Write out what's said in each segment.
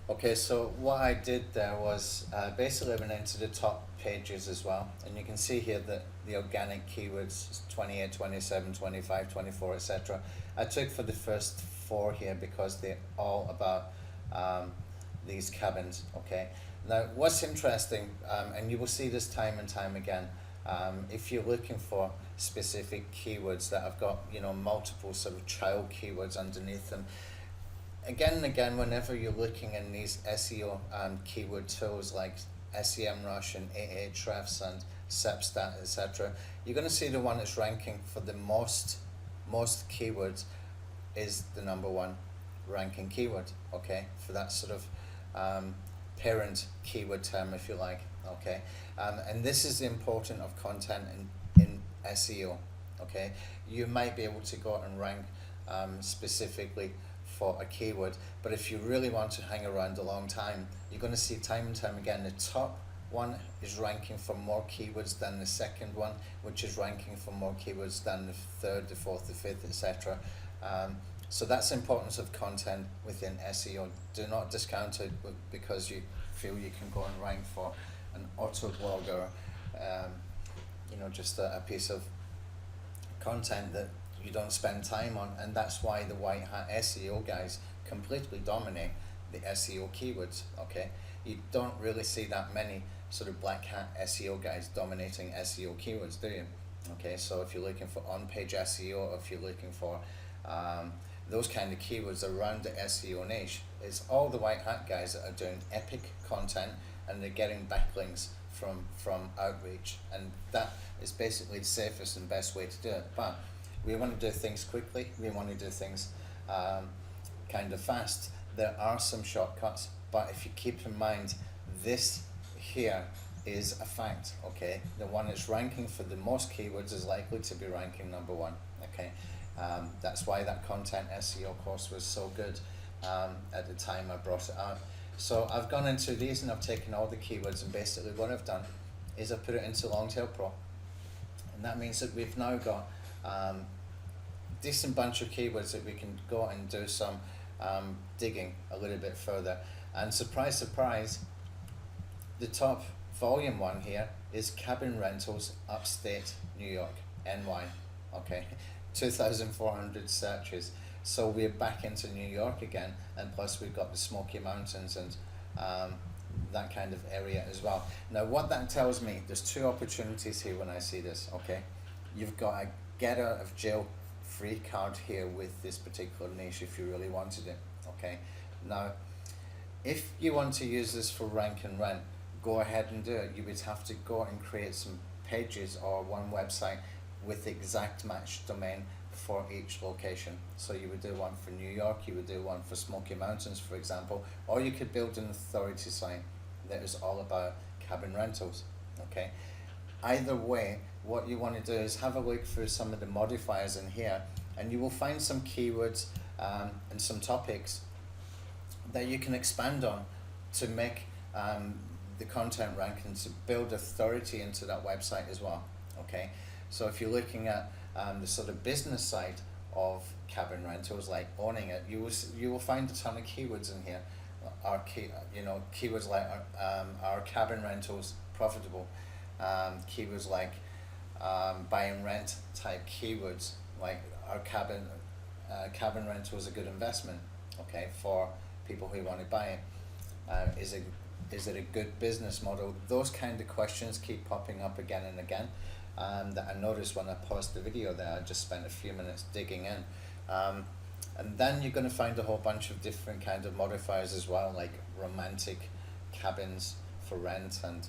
Okay, so what I did there was basically went into the top pages as well, and you can see here that the organic keywords 28, 27, 25, 24, etc. I took for the first four here because they're all about these cabins. Okay, now what's interesting, and you will see this time and time again, if you're looking for specific keywords that have got multiple sort of child keywords underneath them, again and again, whenever you're looking in these SEO keyword tools like SEMrush and Ahrefs and Sepstat, etc., you're going to see the one that's ranking for the most keywords is the number one ranking keyword. Okay, for that sort of parent keyword term, if you like. Okay, and this is the importance of content in SEO. Okay, you might be able to go out and rank specifically for a keyword, but if you really want to hang around a long time, you're going to see time and time again the top one is ranking for more keywords than the second one, which is ranking for more keywords than the third, the fourth, the fifth, etc. So that's the importance of content within SEO. Do not discount it because you feel you can go and rank for an auto blog or just a piece of content that you don't spend time on. And that's why the white hat SEO guys completely dominate the SEO keywords. Okay, you don't really see that many sort of black hat SEO guys dominating SEO keywords, do you? Okay, so if you're looking for on-page SEO, or if you're looking for those kind of keywords around the SEO niche, it's all the white hat guys that are doing epic content and they're getting backlinks from outreach, and that is basically the safest and best way to do it. But we want to do things quickly, we want to do things kind of fast. There are some shortcuts, but if you keep in mind, this here is a fact. Okay, the one that's ranking for the most keywords is likely to be ranking number one. Okay, that's why that content SEO course was so good at the time I brought it out. So I've gone into these and I've taken all the keywords, and basically what I've done is I put it into Longtail Pro, and that means that we've now got decent bunch of keywords that we can go and do some digging a little bit further. And surprise, surprise, the top volume one here is cabin rentals, upstate New York, NY. Okay, 2,400 searches. So we're back into New York again, and plus we've got the Smoky Mountains and that kind of area as well. Now what that tells me, there's two opportunities here when I see this. Okay, you've got a get out of jail free card here with this particular niche if you really wanted it. Okay, now if you want to use this for rank and rent, go ahead and do it. You would have to go and create some pages or one website with the exact match domain for each location. So you would do one for New York, you would do one for Smoky Mountains, for example, or you could build an authority site that is all about cabin rentals. Okay, either way, what you want to do is have a look through some of the modifiers in here, and you will find some keywords and some topics that you can expand on to make the content rank and to build authority into that website as well. Okay, so if you're looking at the sort of business side of cabin rentals, like owning it, you will find a ton of keywords in here. Keywords like are cabin rentals profitable? Keywords like buy and rent type keywords, like are cabin rentals a good investment? Okay, for people who want to buy it. Is it a good business model? Those kind of questions keep popping up again and again. That I noticed when I paused the video there. I just spent a few minutes digging in. And then you're going to find a whole bunch of different kind of modifiers as well, like romantic cabins for rent and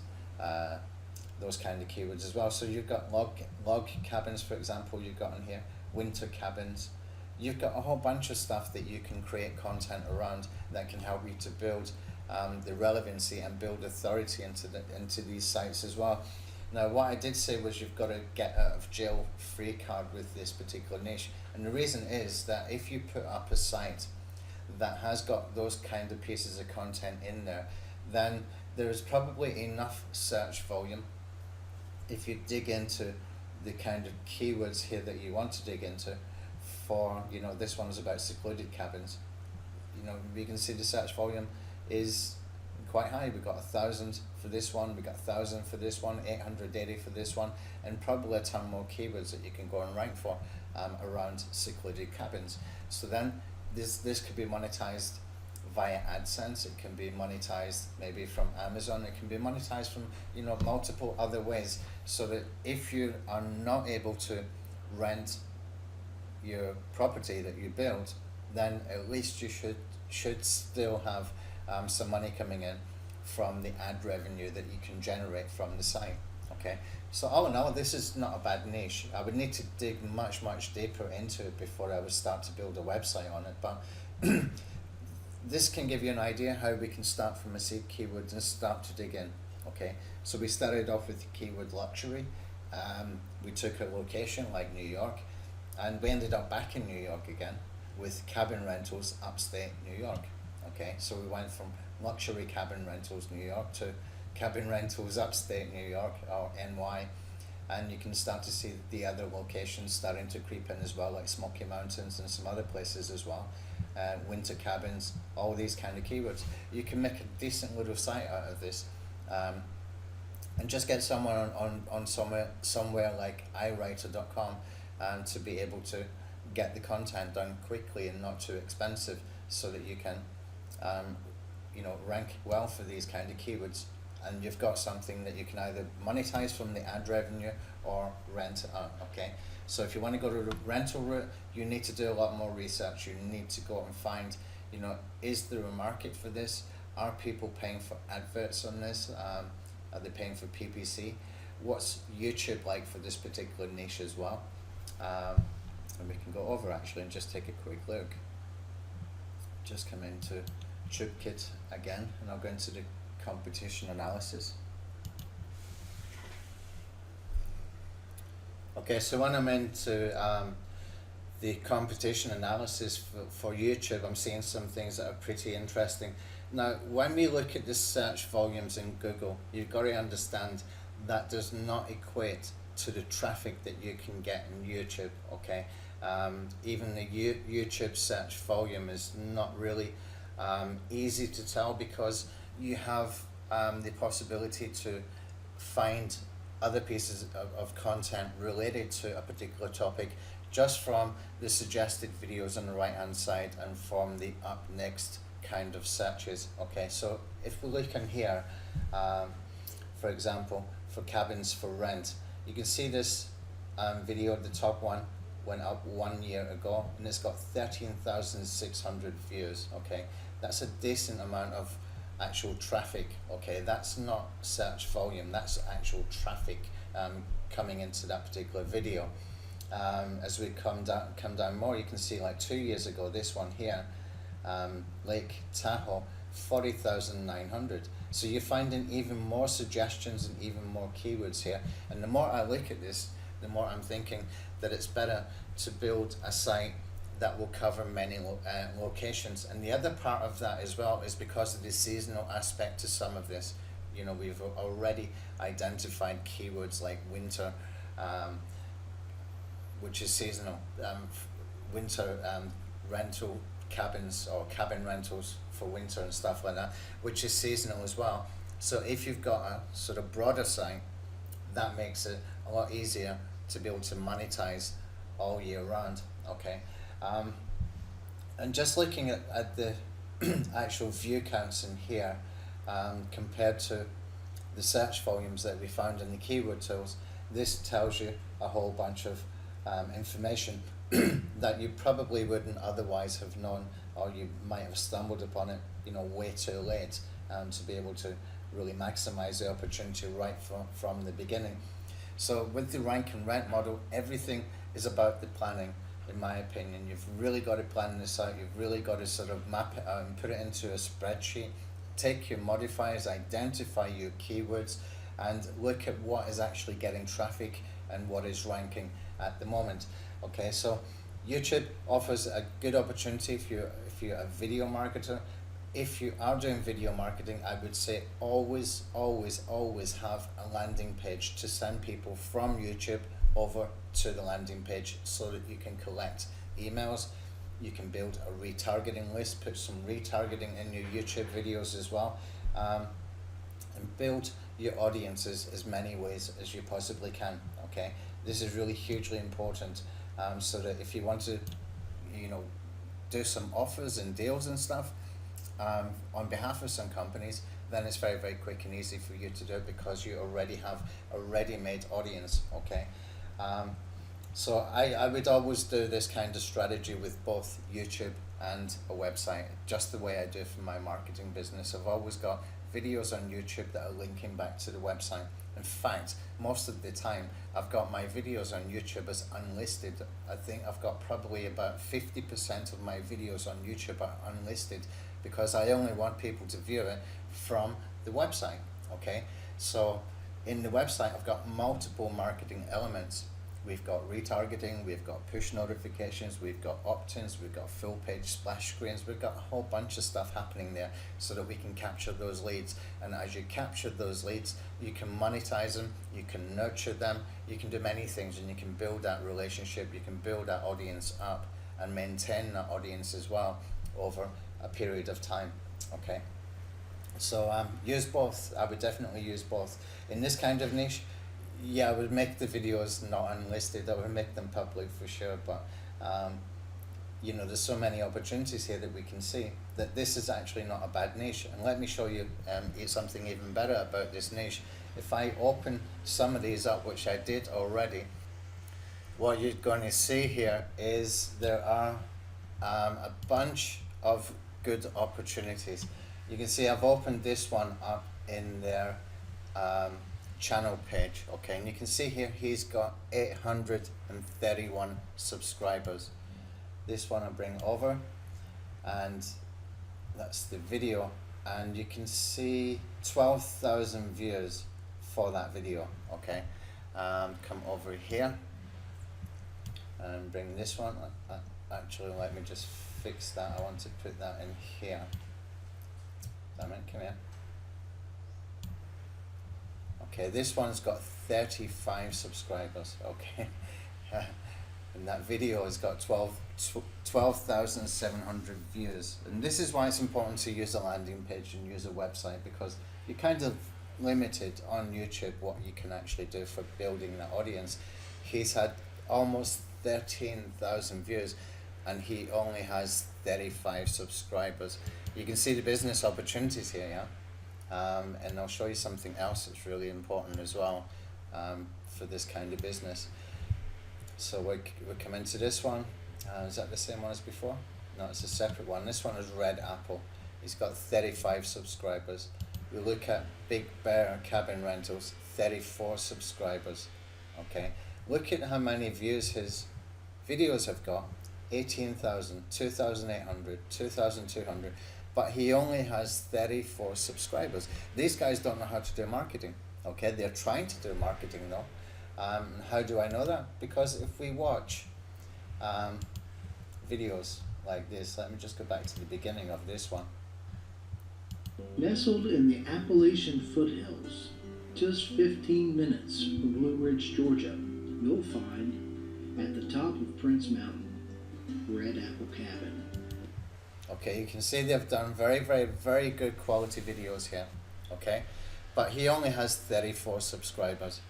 those kind of keywords as well. So you've got log cabins, for example, you've got in here, winter cabins. You've got a whole bunch of stuff that you can create content around that can help you to build the relevancy and build authority into these sites as well. Now what I did say was you've got to get out of jail free card with this particular niche, and the reason is that if you put up a site that has got those kind of pieces of content in there, then there is probably enough search volume if you dig into the kind of keywords here that you want to dig into. For this one is about secluded cabins. You can see the search volume is quite high. We've got 1,000 for this one, we got 1,000 for this one, 880 for this one, and probably a ton more keywords that you can go and rank for around secluded cabins. So then this could be monetized via AdSense, it can be monetized maybe from Amazon, it can be monetized from multiple other ways, so that if you are not able to rent your property that you build, then at least you should still have some money coming in from the ad revenue that you can generate from the site. Okay, so all in all, this is not a bad niche. I would need to dig much deeper into it before I would start to build a website on it, but this can give you an idea how we can start from a seed keyword and start to dig in. Okay, so we started off with the keyword luxury. We took a location like New York, and we ended up back in New York again with cabin rentals upstate New York. Okay, so we went from luxury cabin rentals New York to cabin rentals upstate New York, or NY, and you can start to see the other locations starting to creep in as well, like Smoky Mountains and some other places as well. Winter cabins, all these kind of keywords. You can make a decent little site out of this, and just get someone on somewhere like iWriter.com to be able to get the content done quickly and not too expensive, so that you can rank well for these kind of keywords, and you've got something that you can either monetize from the ad revenue or rent it out. Okay, so if you want to go to the rental route, you need to do a lot more research. You need to go and find, is there a market for this? Are people paying for adverts on this? Are they paying for PPC? What's YouTube like for this particular niche as well? And we can go over actually and just take a quick look. Just come into TubeKit again, and I'll go into the competition analysis. Okay, so when I'm into the competition analysis for YouTube, I'm seeing some things that are pretty interesting. Now, when we look at the search volumes in Google, you've got to understand that does not equate to the traffic that you can get in YouTube. Okay, even the YouTube search volume is not really easy to tell, because you have the possibility to find other pieces of content related to a particular topic just from the suggested videos on the right hand side and from the up next kind of searches. Okay, so if we look in here, for example, for cabins for rent, you can see this video, the top one went up 1 year ago, and it's got 13,600 views. Okay, that's a decent amount of actual traffic. Okay, that's not search volume, that's actual traffic coming into that particular video. As we come down more, you can see like 2 years ago, this one here, Lake Tahoe, 40,900. So you're finding even more suggestions and even more keywords here. And the more I look at this, the more I'm thinking that it's better to build a site that will cover many locations. And the other part of that as well is because of the seasonal aspect to some of this. We've already identified keywords like winter, which is seasonal, winter rental cabins or cabin rentals for winter and stuff like that, which is seasonal as well. So if you've got a sort of broader site, that makes it a lot easier to be able to monetize all year round. Okay, and just looking at the actual view counts in here, compared to the search volumes that we found in the keyword tools, this tells you a whole bunch of information that you probably wouldn't otherwise have known, or you might have stumbled upon it way too late, to be able to really maximize the opportunity right from the beginning. So with the rank and rent model, everything is about the planning, in my opinion. You've really got to plan this out. You've really got to sort of map it out and put it into a spreadsheet. Take your modifiers, identify your keywords, and look at what is actually getting traffic and what is ranking at the moment. Okay, so YouTube offers a good opportunity if you're a video marketer. If you are doing video marketing, I would say always have a landing page to send people from YouTube over to the landing page, so that you can collect emails, You can build a retargeting list, put some retargeting in your YouTube videos as well, and build your audiences as many ways as you possibly can. Okay, this is really hugely important, so that if you want to, do some offers and deals and stuff on behalf of some companies, then it's very, very quick and easy for you to do it because you already have a ready-made audience. Okay, so I would always do this kind of strategy with both YouTube and a website, just the way I do for my marketing business. I've always got videos on YouTube that are linking back to the website. In fact, most of the time I've got my videos on YouTube as unlisted. I think I've got probably about 50% of my videos on YouTube are unlisted because I only want people to view it from the website. Okay, so in the website I've got multiple marketing elements. We've got retargeting, we've got push notifications, we've got opt-ins, we've got full page splash screens, we've got a whole bunch of stuff happening there so that we can capture those leads. And as you capture those leads, you can monetize them, you can nurture them, you can do many things, and you can build that relationship, you can build that audience up and maintain that audience as well over a period of time. Okay, so use both. I would definitely use both. In this kind of niche, yeah, I would make the videos not unlisted. I would make them public for sure, but there's so many opportunities here that we can see that this is actually not a bad niche. And let me show you something even better about this niche. If I open some of these up, which I did already, what you're going to see here is there are a bunch of good opportunities. You can see I've opened this one up in their channel page. Okay, and you can see here he's got 831 subscribers. This one I bring over, and that's the video, and you can see 12,000 views for that video. Okay, come over here and bring this one. Actually, let me just fix that. I want to put that in here. Damn it, come here. Okay, this one's got 35 subscribers. Okay, and that video has got 12,700 views. And this is why it's important to use a landing page and use a website, because you're kind of limited on YouTube what you can actually do for building that audience. He's had almost 13,000 views and he only has 35 subscribers. You can see the business opportunities here, yeah? And I'll show you something else that's really important as well for this kind of business. So we come into this one. Is that the same one as before? No, it's a separate one. This one is Red Apple. He's got 35 subscribers. We look at Big Bear Cabin Rentals, 34 subscribers. Okay, look at how many views his videos have got. 18,000, 2,800, 2,200. But he only has 34 subscribers. These guys don't know how to do marketing. Okay, they're trying to do marketing though. How do I know that? Because if we watch videos like this, let me just go back to the beginning of this one. Nestled in the Appalachian foothills, just 15 minutes from Blue Ridge, Georgia, you'll find at the top of Prince Mountain, Red Apple Cabin. Okay, you can see they've done very, very, very good quality videos here. Okay, but he only has 34 subscribers.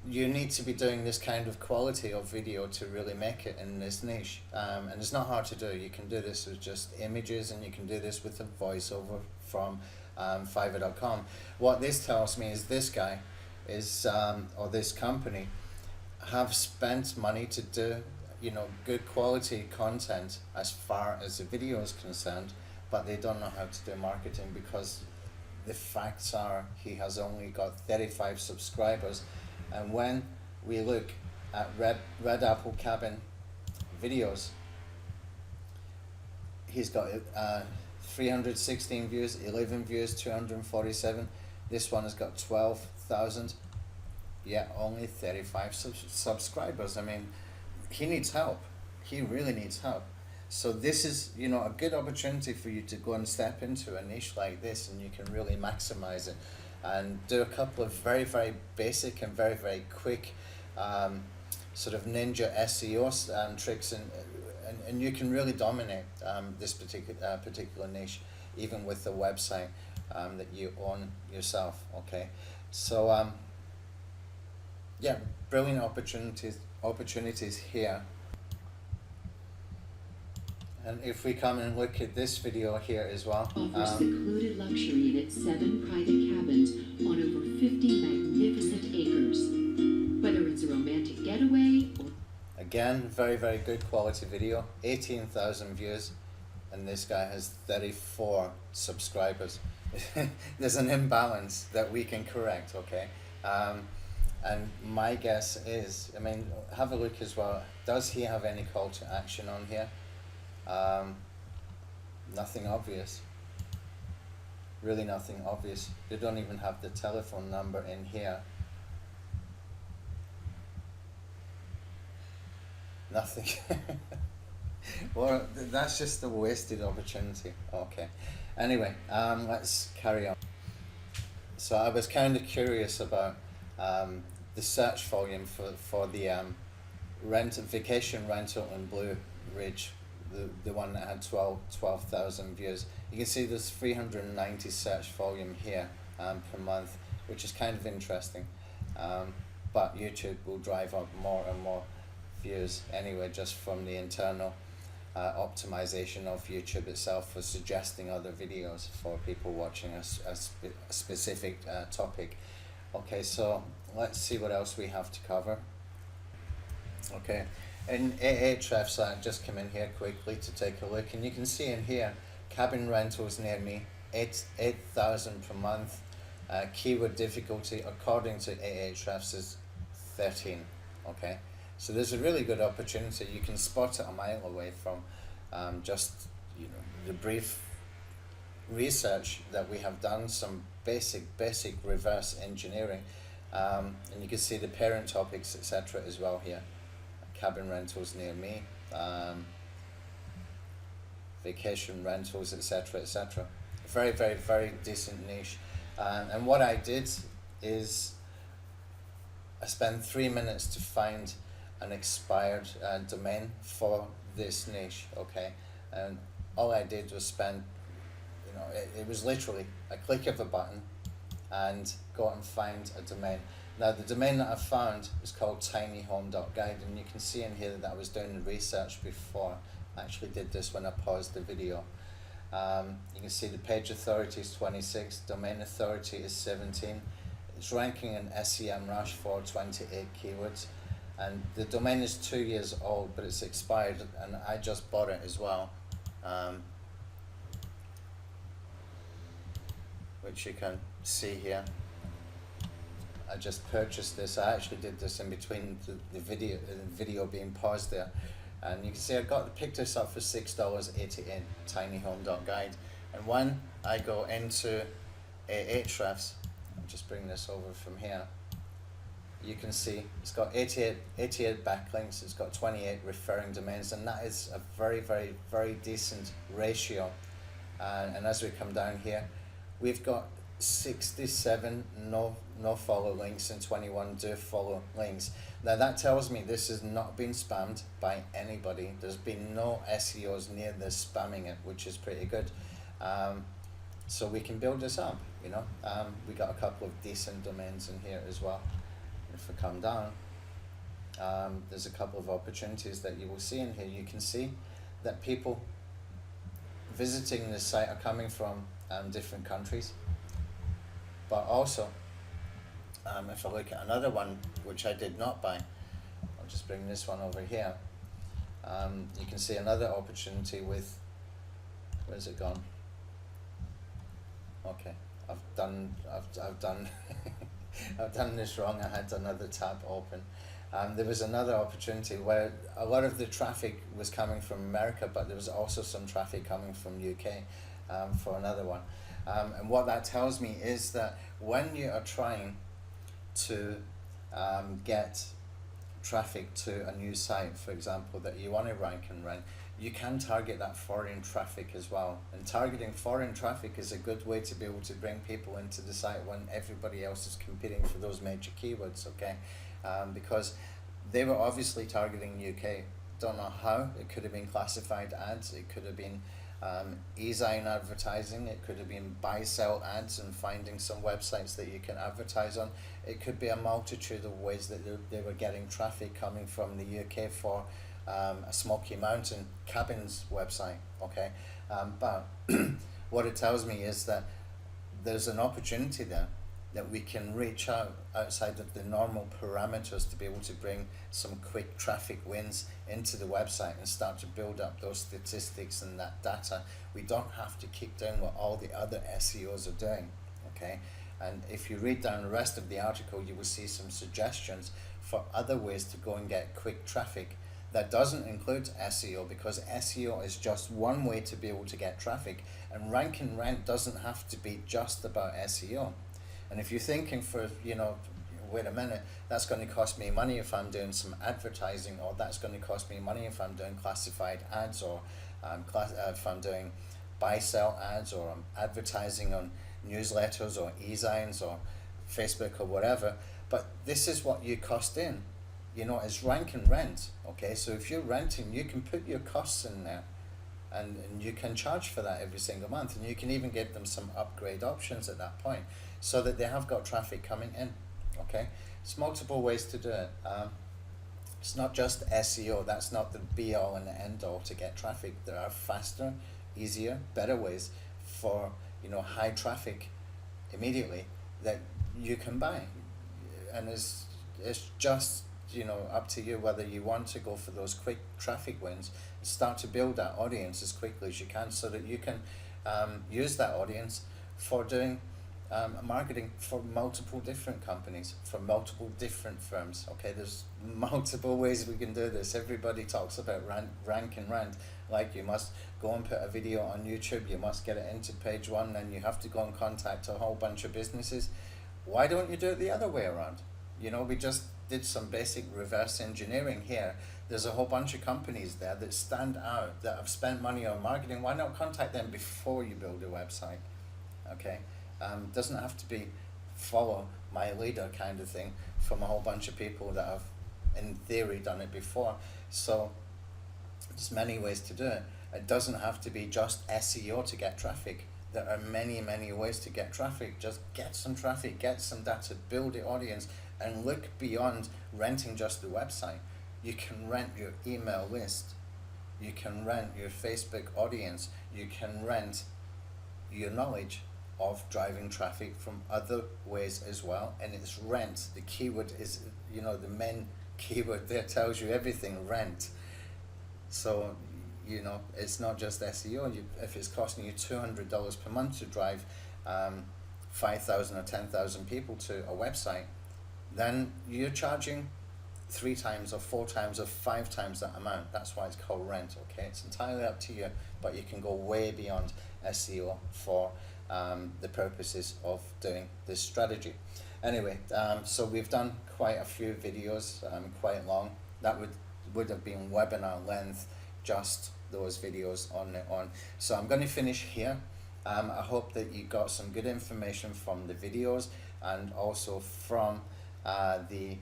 You need to be doing this kind of quality of video to really make it in this niche, and it's not hard to do. You can do this with just images, and you can do this with a voiceover from Fiverr.com. What this tells me is this guy is or this company have spent money to do good quality content as far as the video is concerned, but they don't know how to do marketing, because the facts are he has only got 35 subscribers. And when we look at Red Apple Cabin videos, he's got 316 views, 11 views, 247. This one has got 12,000, yet only 35 subscribers. I mean, he needs help. He really needs help. So this is, a good opportunity for you to go and step into a niche like this, and you can really maximize it and do a couple of very, very basic and very, very quick sort of ninja SEO tricks and you can really dominate this particular niche, even with the website that you own yourself. Okay, so yeah, brilliant opportunities here. And if we come and look at this video here as well, offers secluded luxury in its 7 private cabins on over 50 magnificent acres. Whether it's a romantic getaway or... Again, very, very good quality video, 18,000 views, and this guy has 34 subscribers. There's an imbalance that we can correct, okay? And my guess is, I mean, have a look as well. Does he have any call to action on here? Nothing obvious. Really nothing obvious. They don't even have the telephone number in here. Nothing. Well, that's just a wasted opportunity. Okay. Anyway, let's carry on. So I was kind of curious about the search volume for the vacation rental in Blue Ridge, the one that had 12,000 views. You can see there's 390 search volume here per month, which is kind of interesting. But YouTube will drive up more and more views anyway, just from the internal optimization of YouTube itself for suggesting other videos for people watching a specific topic. Okay, so let's see what else we have to cover. Okay, in Ahrefs, I just come in here quickly to take a look, and you can see in here cabin rentals near me, 8,000 per month. Keyword difficulty according to Ahrefs is 13. Okay, so there's a really good opportunity. You can spot it a mile away from just the brief research that we have done, some basic reverse engineering, and you can see the parent topics, etc. as well here. Cabin rentals near me, vacation rentals, etc. etc. Very, very, very decent niche. And what I did is I spent 3 minutes to find an expired domain for this niche. Okay, and all I did was spend, it was literally a click of a button and go and find a domain. Now the domain that I found is called tinyhome.guide, and you can see in here that I was doing the research before. I actually did this when I paused the video. You can see the page authority is 26, domain authority is 17. It's ranking in SEMrush for 28 keywords, and the domain is 2 years old, but it's expired, and I just bought it as well, which you can see here. I just purchased this. I actually did this in between the video being paused there, and you can see I picked this up for $6.88, tinyhome.guide. And when I go into Ahrefs, I'll just bring this over from here, you can see it's got 88 backlinks, it's got 28 referring domains, and that is a very, very, very decent ratio. And as we come down here, we've got 67 no follow links and 21 do follow links. Now that tells me this has not been spammed by anybody. There's been no SEOs near this spamming it, which is pretty good. So we can build this up, we got a couple of decent domains in here as well. If I come down, there's a couple of opportunities that you will see in here. You can see that people visiting this site are coming from different countries. But also, if I look at another one, which I did not buy, I'll just bring this one over here. You can see another opportunity with, where's it gone? Okay, I've done I've done this wrong. I had another tab open. There was another opportunity where a lot of the traffic was coming from America, but there was also some traffic coming from UK for another one. And what that tells me is that when you are trying to get traffic to a new site, for example, that you want to rank and rank, you can target that foreign traffic as well. And targeting foreign traffic is a good way to be able to bring people into the site when everybody else is competing for those major keywords, okay? Because they were obviously targeting UK don't know how. It could have been classified ads, it could have been e-sign advertising, it could have been buy-sell ads and finding some websites that you can advertise on. It could be a multitude of ways that they were getting traffic coming from the UK for a Smoky Mountain cabins website, okay? But what it tells me is that there's an opportunity there that we can reach out outside of the normal parameters to be able to bring some quick traffic wins into the website and start to build up those statistics and that data. We don't have to keep doing what all the other SEOs are doing, okay? And if you read down the rest of the article, you will see some suggestions for other ways to go and get quick traffic. That doesn't include SEO, because SEO is just one way to be able to get traffic, and rank and rent doesn't have to be just about SEO. And if you're thinking wait a minute, that's going to cost me money if I'm doing some advertising, or that's going to cost me money if I'm doing classified ads, or if I'm doing buy-sell ads, or I'm advertising on newsletters or e-signs or Facebook or whatever. But this is what you cost in. It's rank and rent, okay? So if you're renting, you can put your costs in there, and you can charge for that every single month, and you can even give them some upgrade options at that point so that they have got traffic coming in, okay? It's multiple ways to do it. It's not just SEO. That's not the be all and the end all to get traffic. There are faster, easier, better ways for high traffic immediately that you can buy, and it's just up to you whether you want to go for those quick traffic wins. Start to build that audience as quickly as you can, so that you can use that audience for doing marketing for multiple different companies, for multiple different firms, okay? There's multiple ways we can do this. Everybody talks about rank and rent, like you must go and put a video on YouTube, you must get it into page one, then you have to go and contact a whole bunch of businesses. Why don't you do it the other way around? We just did some basic reverse engineering here. There's a whole bunch of companies there that stand out, that have spent money on marketing. Why not contact them before you build a website, okay? Doesn't have to be follow my leader kind of thing from a whole bunch of people that have, in theory, done it before. So there's many ways to do it. It doesn't have to be just SEO to get traffic. There are many, many ways to get traffic. Just get some traffic, get some data, build the audience, and look beyond renting just the website. You can rent your email list. You can rent your Facebook audience. You can rent your knowledge of driving traffic from other ways as well. And it's rent. The keyword is, the main keyword there tells you everything, rent. So, it's not just SEO. If it's costing you $200 per month to drive 5,000 or 10,000 people to a website, then you're charging 3 times or 4 times or 5 times that amount. That's why it's called rent, okay? It's entirely up to you, but you can go way beyond SEO for the purposes of doing this strategy. Anyway, so we've done quite a few videos, quite long. That would have been webinar length, just those videos on it on. So I'm going to finish here. I hope that you got some good information from the videos and also from the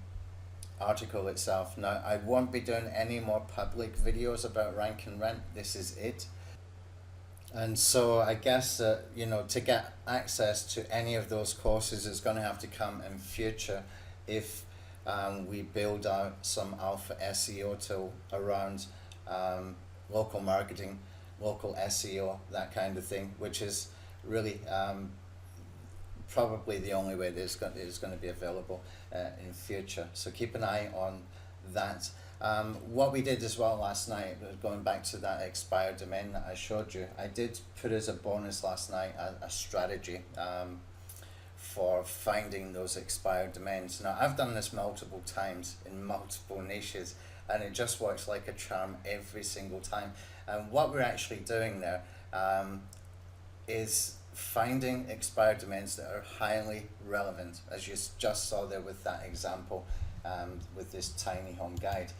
article itself. Now, I won't be doing any more public videos about rank and rent. This is it. And so I guess to get access to any of those courses is going to have to come in future if we build out some alpha SEO tool around local marketing, local SEO, that kind of thing, which is really probably the only way that it's going to be available in future. So keep an eye on that. What we did as well last night, going back to that expired domain that I showed you, I did put as a bonus last night a strategy for finding those expired domains. Now, I've done this multiple times in multiple niches, and it just works like a charm every single time. And what we're actually doing there is finding expired domains that are highly relevant, as you just saw there with that example with this tiny home guide.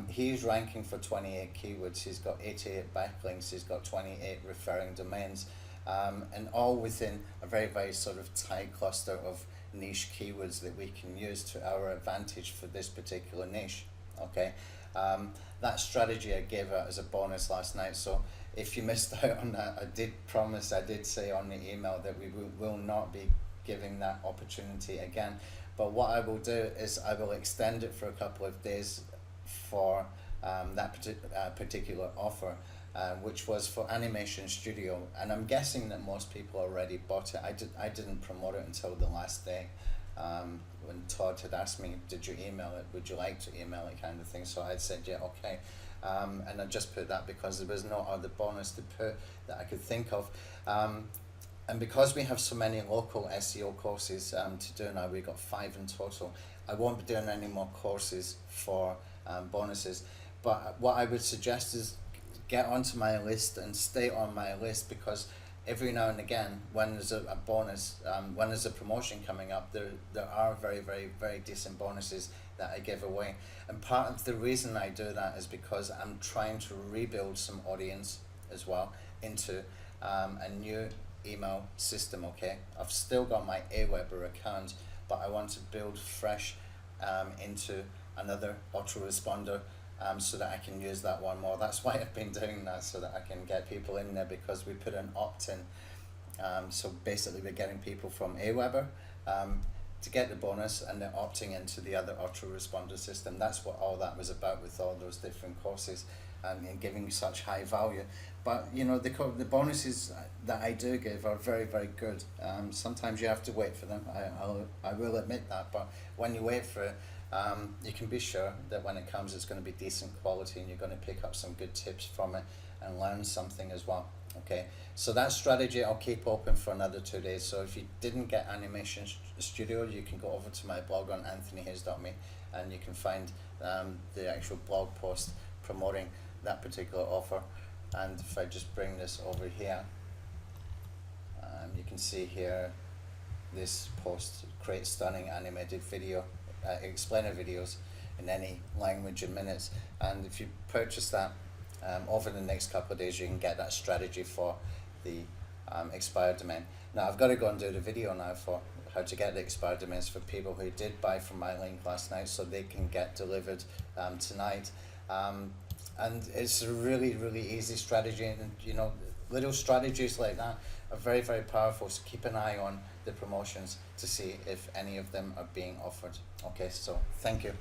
He's ranking for 28 keywords, he's got 88 backlinks, he's got 28 referring domains, and all within a very, very sort of tight cluster of niche keywords that we can use to our advantage for this particular niche. Okay, That strategy I gave out as a bonus last night. So if you missed out on that, I did say on the email that we will not be giving that opportunity again. But what I will do is I will extend it for a couple of days for that particular offer, which was for Animation Studio, and I'm guessing that most people already bought it. I didn't promote it until the last day, when Todd had asked me, did you email it, would you like to email it, kind of thing. So I said, yeah, okay. And I just put that because there was no other bonus to put that I could think of. And because we have so many local SEO courses to do now, we've got 5 in total. I won't be doing any more courses for bonuses. But what I would suggest is get onto my list and stay on my list, because every now and again, when there's a bonus, when there's a promotion coming up, there are very, very, very decent bonuses that I give away. And part of the reason I do that is because I'm trying to rebuild some audience as well into a new email system. Okay, I've still got my Aweber account, but I want to build fresh into another autoresponder, so that I can use that one more. That's why I've been doing that, so that I can get people in there, because we put an opt-in. So basically we're getting people from Aweber to get the bonus, and they're opting into the other autoresponder system. That's what all that was about, with all those different courses, and giving such high value. But you know, the bonuses that I do give are very, very good. Sometimes you have to wait for them, I will admit that, but when you wait for it, you can be sure that when it comes, it's going to be decent quality, and you're going to pick up some good tips from it and learn something as well. Okay, so that strategy I'll keep open for another 2 days. So if you didn't get Animation Studio, you can go over to my blog on anthonyhayes.me, and you can find the actual blog post promoting that particular offer. And if I just bring this over here, you can see here this post: create stunning animated video explainer videos in any language in minutes. And if you purchase that over the next couple of days, you can get that strategy for the expired domain. Now I've got to go and do the video now for how to get the expired domains for people who did buy from my link last night, so they can get delivered tonight. And it's a really, really easy strategy, and you know, little strategies like that are very, very powerful. So keep an eye on the promotions to see if any of them are being offered. Okay, so thank you.